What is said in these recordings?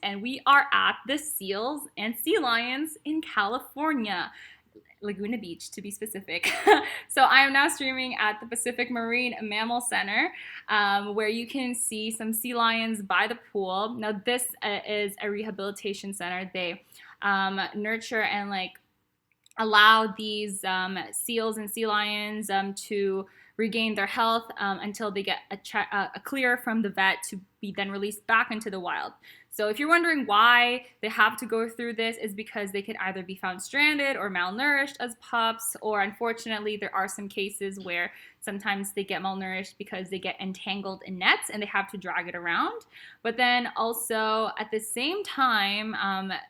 And we are at the seals and sea lions in California. Laguna Beach, to be specific. So I am now streaming at the Pacific Marine Mammal Center, where you can see some sea lions by the pool. Now, this is a rehabilitation center. They nurture and allow these seals and sea lions to regain their health until they get a clear from the vet to be then released back into the wild. So if you're wondering why they have to go through this, is because they could either be found stranded or malnourished as pups, or unfortunately there are some cases where sometimes they get malnourished because they get entangled in nets and they have to drag it around. But then also at the same time,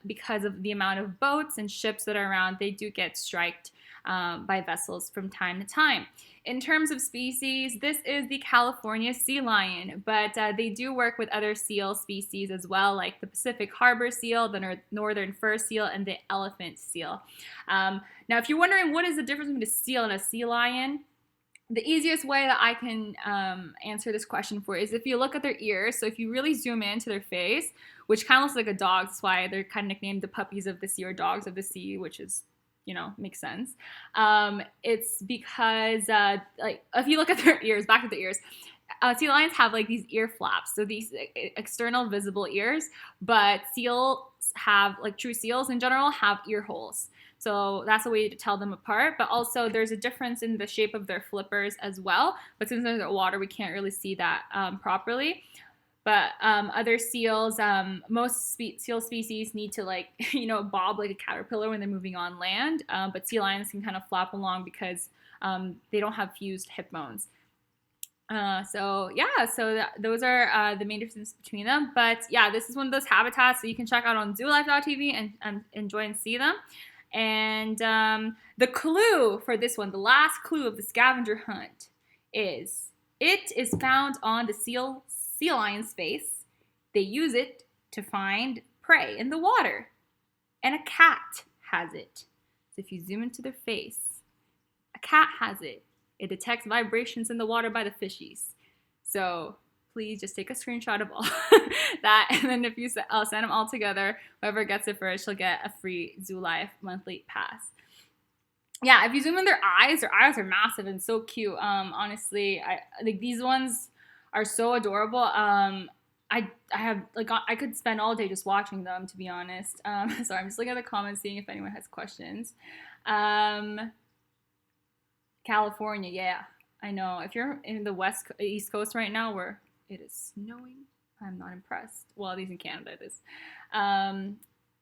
because of the amount of boats and ships that are around, they do get striked by vessels from time to time. In terms of species, this is the California sea lion, but they do work with other seal species as well, like the Pacific harbor seal, the northern fur seal, and the elephant seal. Now, if you're wondering what is the difference between a seal and a sea lion, the easiest way that I can answer this question for is if you look at their ears. So if you really zoom into their face, which kind of looks like a dog, that's why they're kind of nicknamed the puppies of the sea or dogs of the sea, which is, makes sense. It's because, if you look at their ears, back at the ears, sea lions have these ear flaps, so these external visible ears, but seals have, true seals in general, have ear holes. So that's a way to tell them apart. But also there's a difference in the shape of their flippers as well. But since they're in water, we can't really see that properly. But other seals, most seal species need to bob like a caterpillar when they're moving on land. But sea lions can kind of flap along because they don't have fused hip bones. Those are the main differences between them. But yeah, this is one of those habitats that you can check out on zoolife.tv and enjoy and see them. And the clue for this one, the last clue of the scavenger hunt, is it is found on the sea lion's face. They use it to find prey in the water. And a cat has it. So if you zoom into their face, a cat has it. It detects vibrations in the water by the fishies. So please just take a screenshot of all that, and then if you send them all together, whoever gets it first, she'll get a free Zoolife monthly pass. Yeah, if you zoom in their eyes are massive and so cute. Honestly, I think these ones are so adorable. I have I could spend all day just watching them, to be honest. So I'm just looking at the comments, seeing if anyone has questions. California, yeah, I know. If you're in the East Coast right now, where it is snowing, I'm not impressed. Well, at least in Canada it is.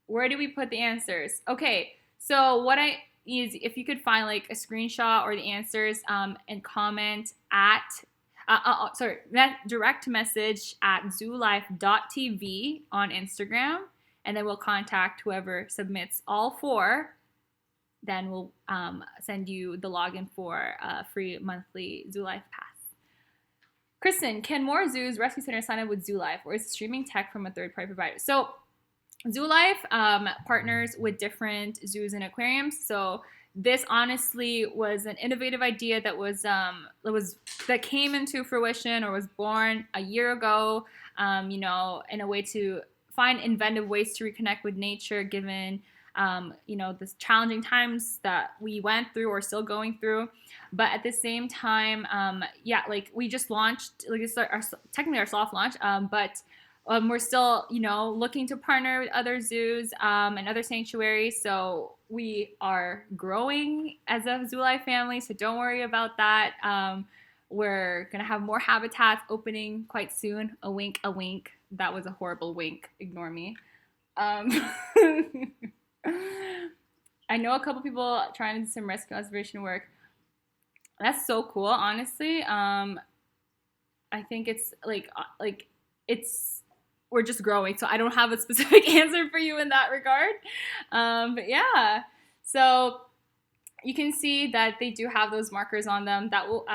Where do we put the answers? Okay, so what I is if you could find a screenshot or the answers and comment at direct message at zoolife.tv on Instagram, and then we'll contact whoever submits all four. Then we'll send you the login for a free monthly Zoolife pass. Kristen, can more zoos, rescue centers sign up with Zoolife, or is it streaming tech from a third-party provider? So Zoolife partners with different zoos and aquariums. So this honestly was an innovative idea that came into fruition or was born a year ago. In a way to find inventive ways to reconnect with nature, given the challenging times that we went through or still going through. But at the same time, we just launched, it's technically our soft launch, but we're still, looking to partner with other zoos and other sanctuaries. So we are growing as a Zoolife family, so don't worry about that. We're going to have more habitats opening quite soon. A wink, a wink. That was a horrible wink. Ignore me. I know a couple people trying to do some rescue conservation work. That's so cool, honestly. I think it's we're just growing, so I don't have a specific answer for you in that regard. But yeah, so you can see that they do have those markers on them that will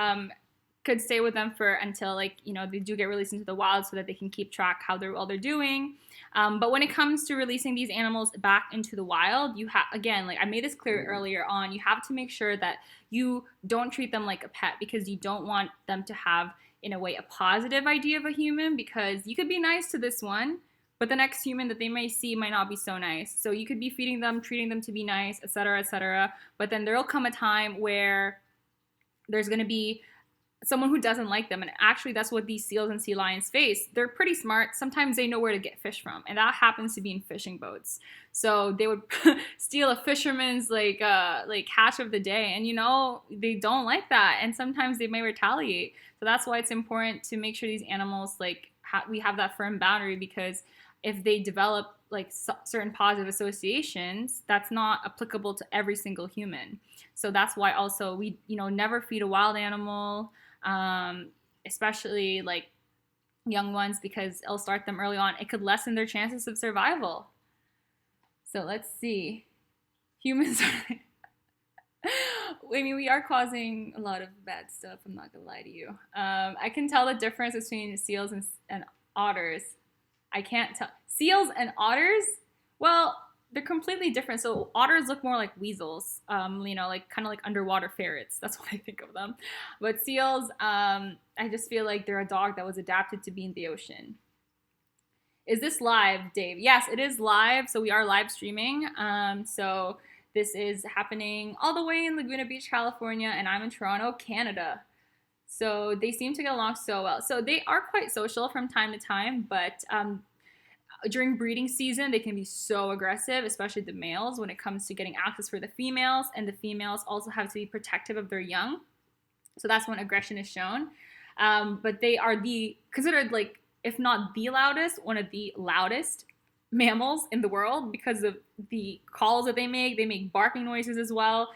could stay with them for until they do get released into the wild, so that they can keep track how they're doing. But when it comes to releasing these animals back into the wild, you have, again, I made this clear earlier on, you have to make sure that you don't treat them like a pet, because you don't want them to have, in a way, a positive idea of a human, because you could be nice to this one, but the next human that they may see might not be so nice. So you could be feeding them, treating them to be nice, etc., etc. But then there'll come a time where there's going to be someone who doesn't like them. And actually, that's what these seals and sea lions face. They're pretty smart. Sometimes they know where to get fish from, and that happens to be in fishing boats. So they would steal a fisherman's like catch of the day, and they don't like that, and sometimes they may retaliate. So that's why it's important to make sure these animals we have that firm boundary, because if they develop certain positive associations, that's not applicable to every single human. So that's why also we never feed a wild animal, especially young ones, because it'll start them early on. It could lessen their chances of survival. So let's see. Humans are we are causing a lot of bad stuff. I'm not gonna lie to you. I can tell the difference between seals and otters. I can't tell. Seals and otters, well, they're completely different. So otters look more like weasels, kind of like underwater ferrets. That's what I think of them. But seals, I just feel like they're a dog that was adapted to be in the ocean. Is this live, Dave? Yes, it is live. So we are live streaming. So this is happening all the way in Laguna Beach, California, and I'm in Toronto, Canada. So they seem to get along so well. So they are quite social from time to time, but during breeding season, they can be so aggressive, especially the males, when it comes to getting access for the females. And the females also have to be protective of their young. So that's when aggression is shown. But they are considered, if not the loudest, one of the loudest mammals in the world because of the calls that they make. They make barking noises as well.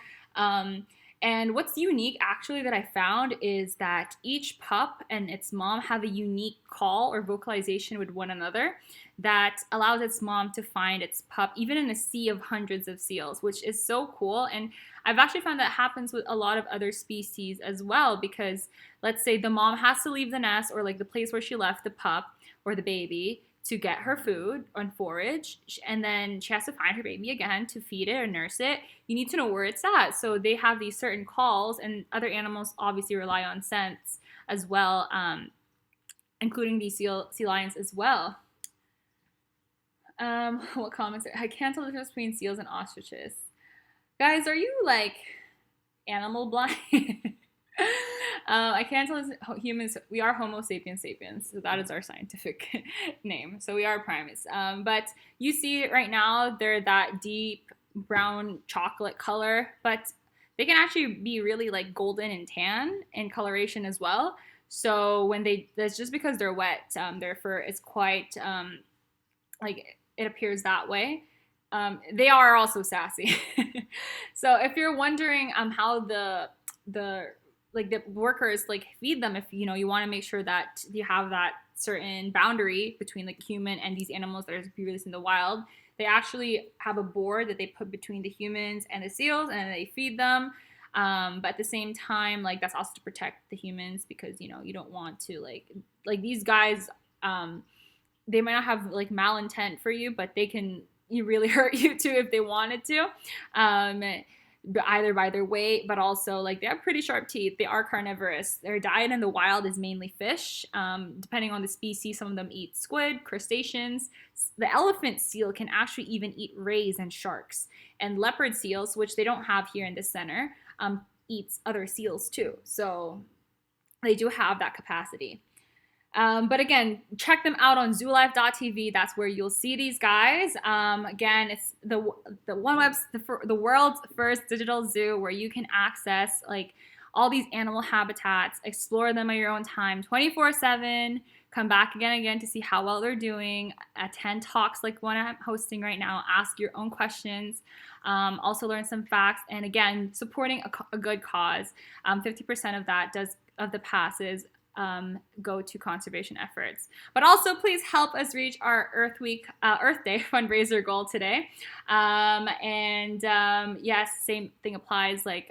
And what's unique, actually, that I found is that each pup and its mom have a unique call or vocalization with one another that allows its mom to find its pup, even in a sea of hundreds of seals, which is so cool. And I've actually found that happens with a lot of other species as well, because let's say the mom has to leave the nest or the place where she left the pup or the baby to get her food and forage, and then she has to find her baby again to feed it or nurse it. You need to know where it's at. So they have these certain calls, and other animals obviously rely on scents as well, including these sea lions as well. What comments? I can't tell the difference between seals and ostriches. Guys, are you animal blind? I can't tell humans. We are Homo sapiens sapiens, so that is our scientific name. So we are primates. But you see right now, they're that deep brown chocolate color, but they can actually be really golden and tan in coloration as well. So that's just because they're wet. Their fur is quite it appears that way. They are also sassy. So if you're wondering how the workers feed them, if you want to make sure that you have that certain boundary between the human and these animals that are to be released in the wild, they actually have a board that they put between the humans and the seals, and they feed them. But at the same time, that's also to protect the humans, because you don't want to these guys, they might not have malintent for you, but they can really hurt you too if they wanted to. Either by their weight, but also they have pretty sharp teeth. They are carnivorous. Their diet in the wild is mainly fish. Depending on the species, some of them eat squid, crustaceans. The elephant seal can actually even eat rays and sharks. And leopard seals, which they don't have here in the center, eats other seals too. So they do have that capacity. But again, check them out on zoolife.tv. That's where you'll see these guys. Again, it's the world's first digital zoo where you can access all these animal habitats, explore them at your own time, 24/7. Come back again and again to see how well they're doing. Attend talks like one I'm hosting right now. Ask your own questions. Also learn some facts. And again, supporting a good cause. 50% of the passes go to conservation efforts. But also, please help us reach our Earth Day fundraiser goal today. Yes, same thing applies. The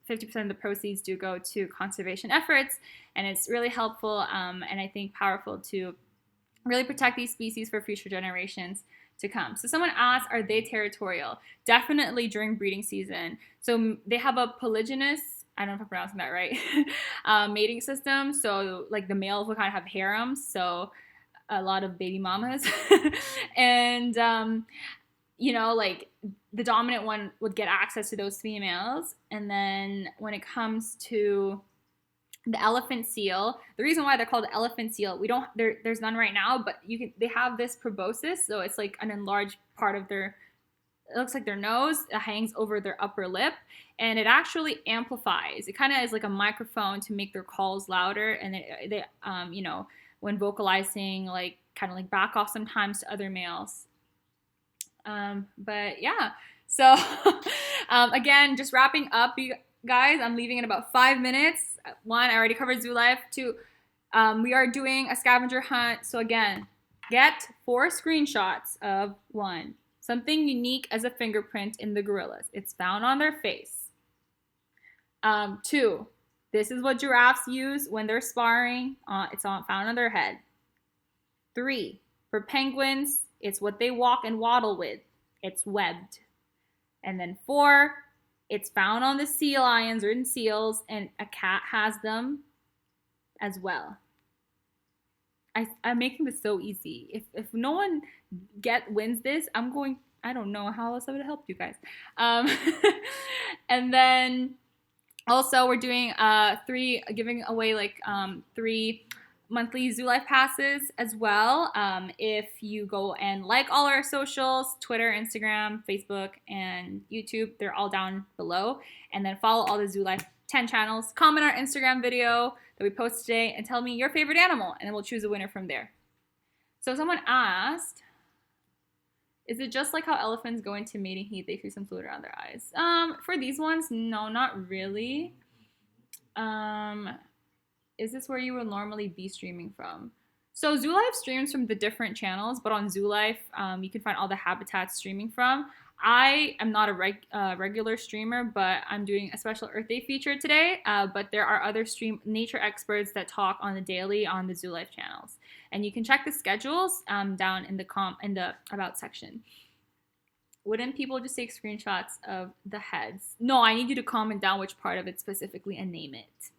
50% of the proceeds do go to conservation efforts, and it's really helpful and I think powerful to really protect these species for future generations to come. So someone asked, are they territorial? Definitely during breeding season. So they have a polygynous, I don't know if I'm pronouncing that right, mating system. So the males will kind of have harems. So a lot of baby mamas. And like the dominant one would get access to those females. And then when it comes to the elephant seal, the reason why they're called elephant seal, there's none right now, but they have this proboscis, so it's like an enlarged part of it looks like their nose, it hangs over their upper lip, and it actually amplifies. It kind of is like a microphone to make their calls louder, and they when vocalizing, like kind of like back off sometimes to other males. But yeah, so again, just wrapping up, you guys, I'm leaving in about 5 minutes. One, I already covered zoo life. Two, we are doing a scavenger hunt. So again, get 4 screenshots of one, something unique as a fingerprint in the gorillas. It's found on their face. 2, this is what giraffes use when they're sparring. It's found on their head. 3, for penguins, it's what they walk and waddle with. It's webbed. And then 4, it's found on the sea lions or in seals, and a cat has them as well. I'm making this so easy. If no one wins this, I don't know how else I would help you guys. And then also we're doing giving away like 3 monthly Zoo Life passes as well. If you go and like all our socials, Twitter, Instagram, Facebook, and YouTube, they're all down below. And then follow all the Zoo Life 10 channels. Comment our Instagram video that we post today and tell me your favorite animal, and then we'll choose a winner from there. So someone asked, is it just like how elephants go into mating heat, they freeze some fluid around their eyes? For these ones, no, not really. Is this where you would normally be streaming from? So Zoo Life streams from the different channels, but on Zoo Life, you can find all the habitats streaming from. I am not a regular streamer, but I'm doing a special Earth Day feature today. But there are other nature experts that talk on the daily on the Zoo Life channels, and you can check the schedules down in the about section. Wouldn't people just take screenshots of the heads? No, I need you to comment down which part of it specifically and name it.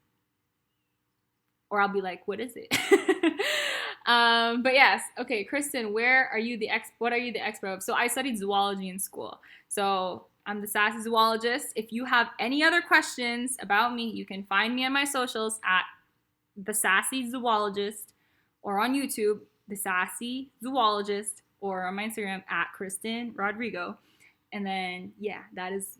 Or I'll be like, what is it? But yes, okay, Kristen, what are you the expert of? So I studied zoology in school. So I'm the Sassy Zoologist. If you have any other questions about me, you can find me on my socials at the Sassy Zoologist, or on YouTube, the Sassy Zoologist, or on my Instagram at Kristen Rodrigo. And then, yeah,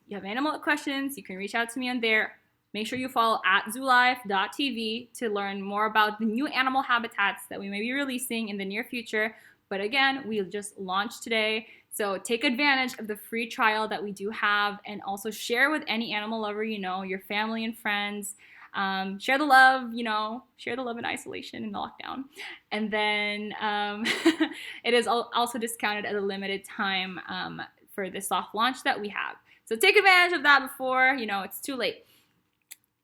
you have animal questions, you can reach out to me on there. Make sure you follow at zoolife.tv to learn more about the new animal habitats that we may be releasing in the near future. But again, we just launched today. So take advantage of the free trial that we do have, and also share with any animal lover you know, your family and friends. Share the love, share the love in isolation and lockdown. And then it is also discounted at a limited time for the soft launch that we have. So take advantage of that before, it's too late.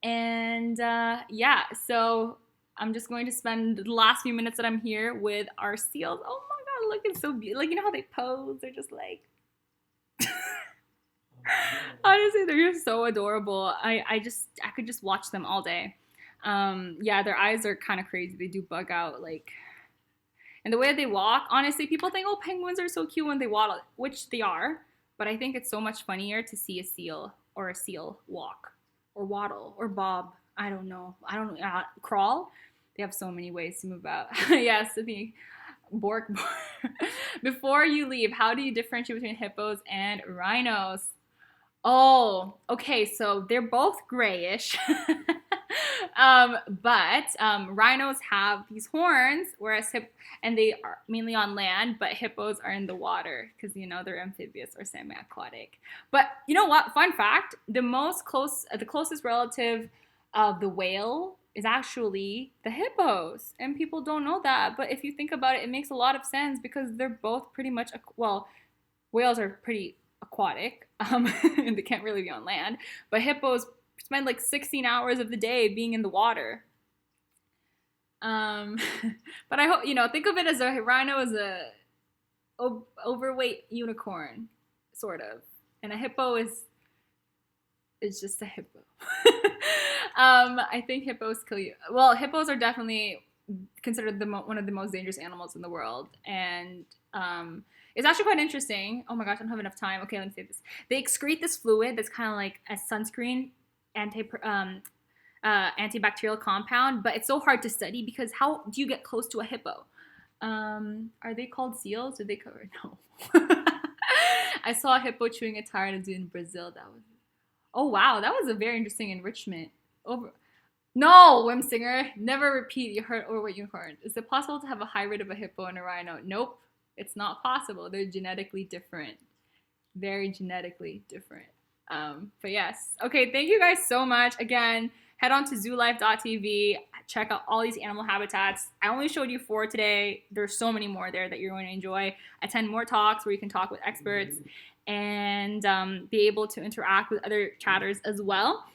And yeah, so I'm just going to spend the last few minutes that I'm here with our seals. Oh my God, look, it's so beautiful. Like, how they pose? They're just like, honestly, they're just so adorable. I could just watch them all day. Yeah, their eyes are kind of crazy. They do bug out, like, and the way that they walk, honestly, people think, oh, penguins are so cute when they waddle, which they are, but I think it's so much funnier to see a seal walk, or waddle, or bob. I don't know. Crawl. They have so many ways to move out. Yes, the bork. Before you leave, how do you differentiate between hippos and rhinos? Oh, okay. So they're both grayish. But rhinos have these horns, whereas and they are mainly on land, but hippos are in the water because they're amphibious or semi-aquatic. But you know what? Fun fact: the closest relative of the whale is actually the hippos, and people don't know that. But if you think about it, it makes a lot of sense because they're both pretty much whales are pretty aquatic, and they can't really be on land, but hippos spend like 16 hours of the day being in the water. But I hope, think of it as a rhino as a overweight unicorn, sort of. And a hippo is just a hippo. I think hippos kill you. Well, hippos are definitely considered one of the most dangerous animals in the world. And it's actually quite interesting. Oh my gosh, I don't have enough time. Okay, let me say this. They excrete this fluid that's kind of like a sunscreen antibacterial compound, but it's so hard to study because how do you get close to a hippo? Are they called seals? Did they cover? No. I saw a hippo chewing a tire in a zoo in Brazil. That was. Oh wow, that was a very interesting enrichment. Over. No, Wim Singer, never repeat. You heard overweight unicorn. Is it possible to have a hybrid of a hippo and a rhino? Nope, it's not possible. They're genetically different. Very genetically different. But yes. Okay, thank you guys so much. Again, head on to zoolife.tv. Check out all these animal habitats. I only showed you 4 today. There's so many more there that you're going to enjoy. Attend more talks where you can talk with experts and be able to interact with other chatters as well.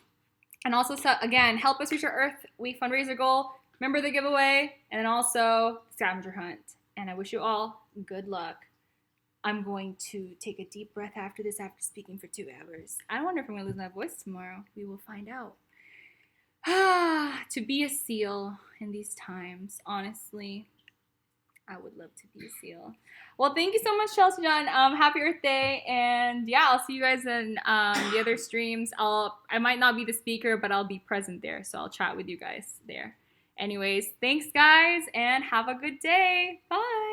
And also, again, help us reach our Earth Week fundraiser goal. Remember the giveaway, and then also scavenger hunt. And I wish you all good luck. I'm going to take a deep breath after this, after speaking for 2 hours. I wonder if I'm going to lose my voice tomorrow. We will find out. To be a seal in these times, honestly, I would love to be a seal. Well, thank you so much, Chelsea John. Happy Earth Day, and yeah, I'll see you guys in the other streams. I might not be the speaker, but I'll be present there, so I'll chat with you guys there. Anyways, thanks guys, and have a good day. Bye.